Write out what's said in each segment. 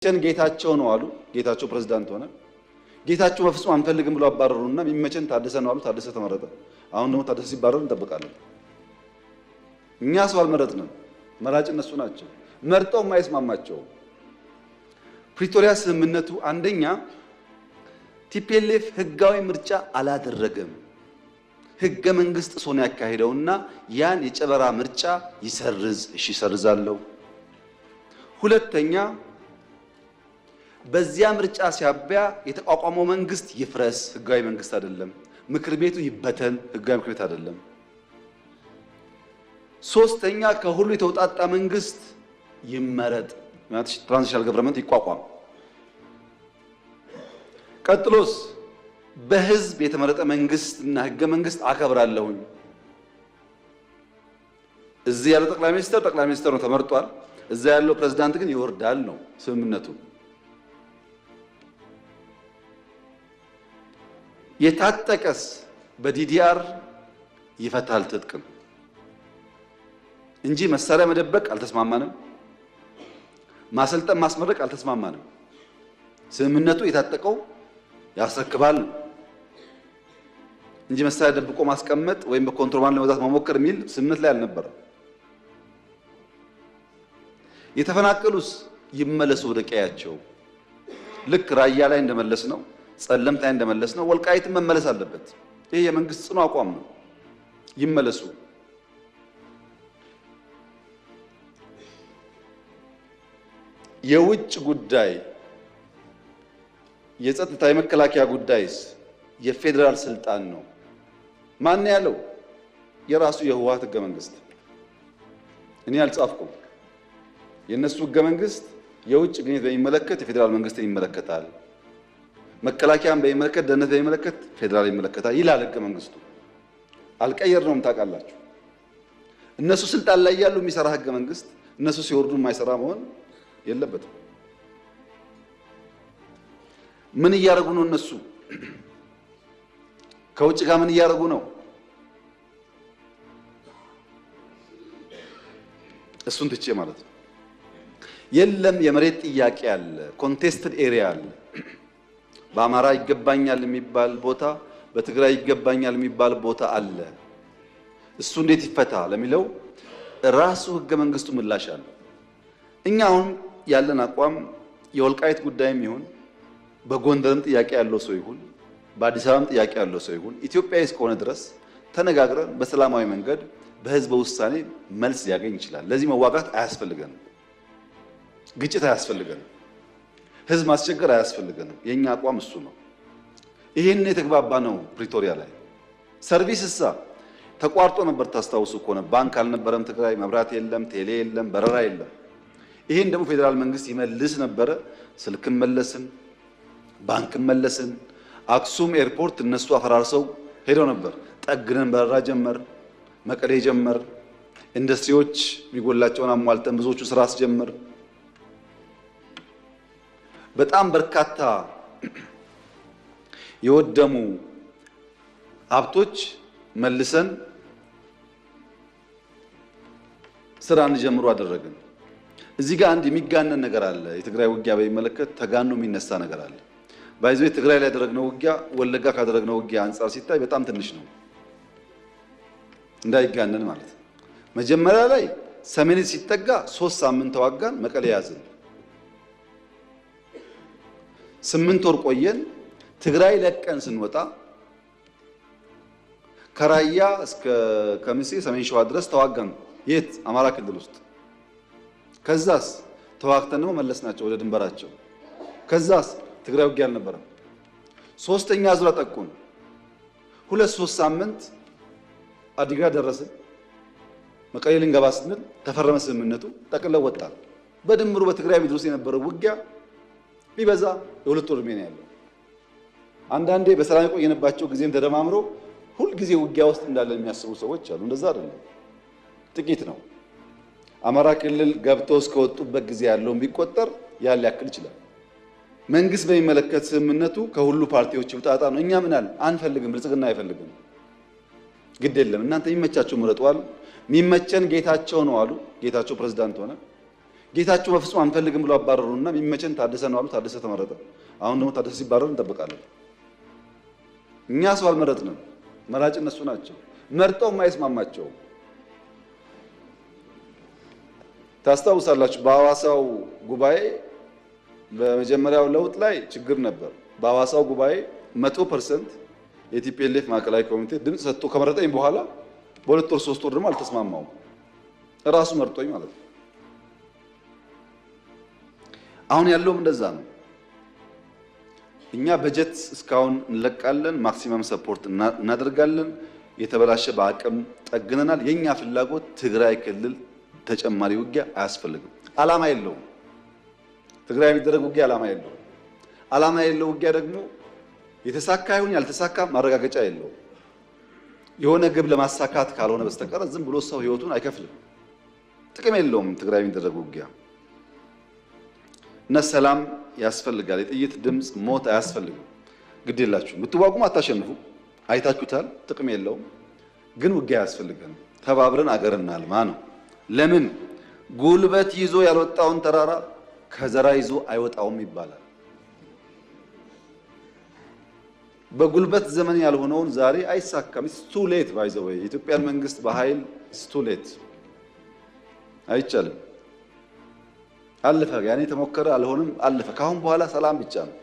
ጌታቸው ነው አሉ። ጌታቸው ፕሬዝዳንት ሆነ። ጌታቸው በፍጹም አንፈልግም ብሎ አባረሩና የሚመቸን ታደሰ ነው አሉ። ታደሰ ተመረጠ። አሁን ደግሞ ታደሰ ሲባረር እንጠብቃለን። እኛ ሰው አልመረጥንም። መራጭ እነሱ ናቸው። መርጠው የማይስማማቸው ፕሪቶሪያ ስምምነቱ አንደኛ ቲፒኤልኤፍ ህጋዊ ምርጫ አላደረገም። ህገ መንግስት ሶን ያካሄደውና ያን የጨበራ ምርጫ ይሰርዝ። እሺ ይሰርዛለው። ሁለተኛ በዚያ ምርጫ ሲያበያ የተቋቋመው መንግስት ይፍረስ። ህጋዊ መንግስት አይደለም። ምክር ቤቱ ይበተን። ህጋዊ ምክር ቤት አይደለም። ሶስተኛ ከሁሉ የተውጣጣ መንግስት ይመረጥ። ማለት ትራንዚሽናል ገቨርንመንት ይቋቋም። ቀጥሎስ በህዝብ የተመረጠ መንግስት እና ህገ መንግስት አከብራለሁኝ። እዚህ ያለው ጠቅላይ ሚኒስትር ነው ተመርጧል። እዛ ያለው ፕሬዝዳንት ግን ይወርዳል ነው ስምምነቱ። የታጠቀስ በዲዲአር ይፈታል ትጥቅም እንጂ መሳሪያ መደበቅ አልተስማማንም። ማሰልጠን ማስመረቅ አልተስማማንም። ስምምነቱ የታጠቀው ያስረክባል እንጂ መሳሪያ ደብቆ ማስቀመጥ ወይም በኮንትሮባንድ ለመግዛት መሞከር የሚል ስምምነት ላይ አልነበረም። የተፈናቀሉስ ይመለሱ ወደ ቀያቸው። ልክ ራያ ላይ እንደመለስ ነው፣ ጸለምት ላይ እንደመለስ ነው፣ ወልቃይትም መመለስ አለበት። ይሄ የመንግስት ጽኑ አቋም ነው። ይመለሱ። የውጭ ጉዳይ፣ የጸጥታ፣ የመከላከያ ጉዳይስ የፌዴራል ስልጣን ነው። ማን ያለው? የራሱ የህወሓት ህገ መንግስት። እኔ አልጻፍኩም። የነሱ ህገ መንግስት የውጭ ግንኙነት በሚመለከት የፌዴራል መንግስትን ይመለከታል። መከላከያን በሚመለከት፣ ደህንነት በሚመለከት ፌዴራል ይመለከታል ይላል ህገ መንግስቱ። አልቀየርነውም። ታውቃላችሁ። እነሱ ስልጣን ላይ ያሉ የሚሰራ ህገ መንግስት እነሱ ሲወርዱ የማይሰራ መሆን የለበትም። ምን እያደረጉ ነው እነሱ? ከውጭ ጋር ምን እያደረጉ ነው? እሱን ትቼ ማለት ነው። የለም የመሬት ጥያቄ አለ፣ ኮንቴስትድ ኤሪያ አለ። በአማራ ይገባኛል የሚባል ቦታ፣ በትግራይ ይገባኛል የሚባል ቦታ አለ። እሱ እንዴት ይፈታ ለሚለው ራሱ ህገ መንግስቱ ምላሽ አለ። እኛ አሁን ያለን አቋም የወልቃይት ጉዳይም ይሁን በጎንደርም ጥያቄ ያለው ሰው ይሁን በአዲስ አበባም ጥያቄ ያለው ሰው ይሁን ኢትዮጵያዊ እስከሆነ ድረስ ተነጋግረን በሰላማዊ መንገድ በህዝበ ውሳኔ መልስ ሊያገኝ ይችላል። ለዚህ መዋጋት አያስፈልገንም። ግጭት አያስፈልገንም። ህዝብ ማስቸገር አያስፈልገንም። የኛ አቋም እሱ ነው። ይሄን የተግባባ ነው። ፕሪቶሪያ ላይ ሰርቪስ እሳ ተቋርጦ ነበር። ታስታውሱ ከሆነ ባንክ አልነበረም ትግራይ፣ መብራት የለም፣ ቴሌ የለም፣ በረራ የለም። ይሄን ደግሞ ፌዴራል መንግስት ይመልስ ነበረ። ስልክም መለስን፣ ባንክም መለስን። አክሱም ኤርፖርት እነሱ አፈራርሰው ሄደው ነበር። ጠግነን በረራ ጀመር፣ መቀሌ ጀመር። ኢንዱስትሪዎች የሚጎላቸውን አሟልተን ብዙዎቹ ስራ አስጀምር። በጣም በርካታ የወደሙ ሀብቶች መልሰን ስራ እንጀምሩ አደረግን። እዚህ ጋር አንድ የሚጋነን ነገር አለ። የትግራይ ውጊያ በሚመለከት ተጋኖ የሚነሳ ነገር አለ። ባይዞ ትግራይ ላይ ያደረግነው ውጊያ ወለጋ ካደረግነው ውጊያ አንጻር ሲታይ በጣም ትንሽ ነው። እንዳይጋነን ማለት ነው። መጀመሪያ ላይ ሰሜን ሲጠጋ 3 ሳምንት ተዋጋን፣ መቀሌ ያዝን። 8 ወር ቆየን። ትግራይ ለቀን ስንወጣ ከራያ እስከ ከሚሴ ሰሜን ሸዋ ድረስ ተዋጋን። የት? አማራ ክልል ውስጥ። ከዛስ ተዋግተን ነው መለስናቸው ወደ ድንበራቸው። ከዛስ ትግራይ ውጊያ አልነበረም። ሶስተኛ ዙር አጠቁን። 2-3 ሳምንት አዲግራት ደረስን። መቀሌ ልንገባ ስንል ተፈረመ ስምምነቱ፣ ጠቅልለው ወጣን። በድምሩ በትግራይ ምድር ውስጥ የነበረው ውጊያ ቢበዛ የ2 ወር ዕድሜ ነው ያለው። አንዳንዴ በሰላም የቆየንባቸው ጊዜም ተደማምሮ ሁል ጊዜ ውጊያ ውስጥ እንዳለን የሚያስቡ ሰዎች አሉ። እንደዛ አይደለም፣ ጥቂት ነው። አማራ ክልል ገብተው እስከወጡበት ጊዜ ያለውን ቢቆጠር ያለ ያክል ይችላል። መንግስት በሚመለከት ስምምነቱ ከሁሉ ፓርቲዎች ይውጣጣ ነው። እኛ ምን አለ አንፈልግም፣ ብልጽግና አይፈልግም። ግድ የለም እናንተ የሚመቻቸው ምረጡ አሉ። የሚመቸን ጌታቸው ነው አሉ። ጌታቸው ፕሬዝዳንት ሆነ። ጌታቸው በፍጹም አንፈልግም ብሎ አባረሩና የሚመቸን ታደሰ ነው አሉ። ታደሰ ተመረጠ። አሁን ደግሞ ታደሰ ሲባረር እንጠብቃለን። እኛ ሰው አልመረጥንም፣ መራጭ እነሱ ናቸው። መርጠው የማይስማማቸው ታስታውሳላችሁ። በሐዋሳው ጉባኤ በመጀመሪያው ለውጥ ላይ ችግር ነበር። በሐዋሳው ጉባኤ 100% የቲፒኤልኤፍ ማዕከላዊ ኮሚቴ ድምፅ ሰጥቶ ከመረጠኝ በኋላ በሁለት ወር ሶስት ወር ደግሞ አልተስማማውም። እራሱ መርጦኝ ማለት ነው። አሁን ያለውም እንደዛ ነው። እኛ በጀት እስካሁን እንለቃለን፣ ማክሲመም ሰፖርት እናደርጋለን። የተበላሸ በአቅም ጠግነናል። የኛ ፍላጎት ትግራይ ክልል ተጨማሪ ውጊያ አያስፈልግም። ዓላማ የለውም። ትግራይ የሚደረግ ውጊያ ዓላማ የለውም። ዓላማ የለው ውጊያ ደግሞ የተሳካ ይሁን ያልተሳካ ማረጋገጫ የለውም። የሆነ ግብ ለማሳካት ካልሆነ በስተቀር ዝም ብሎ ሰው ህይወቱን አይከፍልም። ጥቅም የለውም ትግራይ የሚደረግ ውጊያ እና ሰላም ያስፈልጋል። የጥይት ድምፅ ሞት አያስፈልግም። ግድ የላችሁ ብትዋጉም አታሸንፉ። አይታችሁታል። ጥቅም የለውም። ግን ውጊያ ያስፈልጋል። ተባብረን አገር እናልማ ነው። ለምን ጉልበት ይዞ ያልወጣውን ተራራ ከዘራ ይዞ አይወጣውም ይባላል። በጉልበት ዘመን ያልሆነውን ዛሬ አይሳካም። ቱ ሌት ባይዘው የኢትዮጵያን መንግስት በኃይል ቱ ሌት አይቻልም። አለፈ። ያኔ ተሞከረ፣ አልሆነም፣ አለፈ። ካሁን በኋላ ሰላም ብቻ ነው።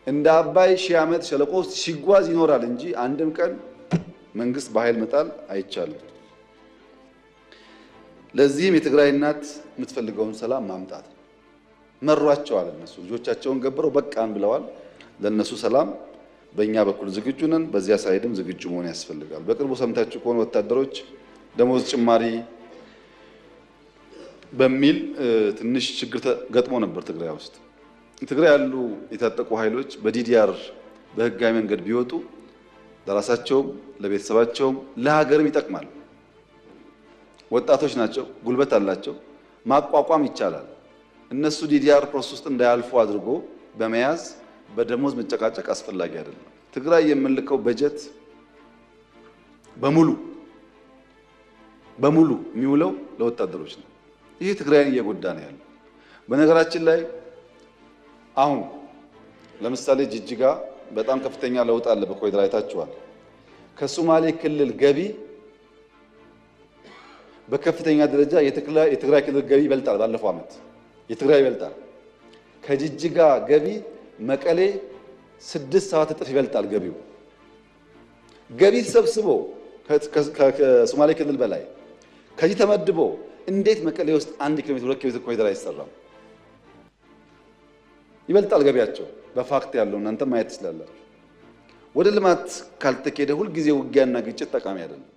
እንደ አባይ ሺህ ዓመት ሸለቆ ሲጓዝ ይኖራል እንጂ አንድም ቀን መንግስት በኃይል መጣል አይቻልም። ለዚህም የትግራይ እናት የምትፈልገውን ሰላም ማምጣት መሯቸዋል። እነሱ ልጆቻቸውን ገብረው በቃን ብለዋል። ለነሱ ሰላም በእኛ በኩል ዝግጁ ነን። በዚያ ሳይድም ዝግጁ መሆን ያስፈልጋል። በቅርቡ ሰምታችሁ ከሆነ ወታደሮች ደሞዝ ጭማሪ በሚል ትንሽ ችግር ገጥሞ ነበር ትግራይ ውስጥ። ትግራይ ያሉ የታጠቁ ኃይሎች በዲዲአር በህጋዊ መንገድ ቢወጡ ለራሳቸውም ለቤተሰባቸውም ለሀገርም ይጠቅማል። ወጣቶች ናቸው፣ ጉልበት አላቸው፣ ማቋቋም ይቻላል። እነሱ ዲዲአር ፕሮሰስ ውስጥ እንዳያልፉ አድርጎ በመያዝ በደሞዝ መጨቃጨቅ አስፈላጊ አይደለም። ትግራይ የምንልከው በጀት በሙሉ የሚውለው ለወታደሮች ነው። ይሄ ትግራይን እየጎዳ ነው ያለው። በነገራችን ላይ አሁን ለምሳሌ ጅጅጋ በጣም ከፍተኛ ለውጥ አለ። በኮሪደር አይታችኋል። ከሶማሌ ክልል ገቢ በከፍተኛ ደረጃ የትግራይ ክልል ገቢ ይበልጣል። ባለፈው ዓመት የትግራይ ይበልጣል። ከጅጅጋ ገቢ መቀሌ 6 እጥፍ ይበልጣል ገቢው። ገቢ ተሰብስቦ ከሶማሌ ክልል በላይ ከዚህ ተመድቦ እንዴት መቀሌ ውስጥ 1 ኪሎ ሜትር 2 ኪሎ ሜትር ኮሪደር አይሰራም? ይበልጣል ገቢያቸው። በፋክት ያለው እናንተ ማየት ትችላላችሁ። ወደ ልማት ካልተኬደ ሁልጊዜ ውጊያና ግጭት ጠቃሚ አይደለም።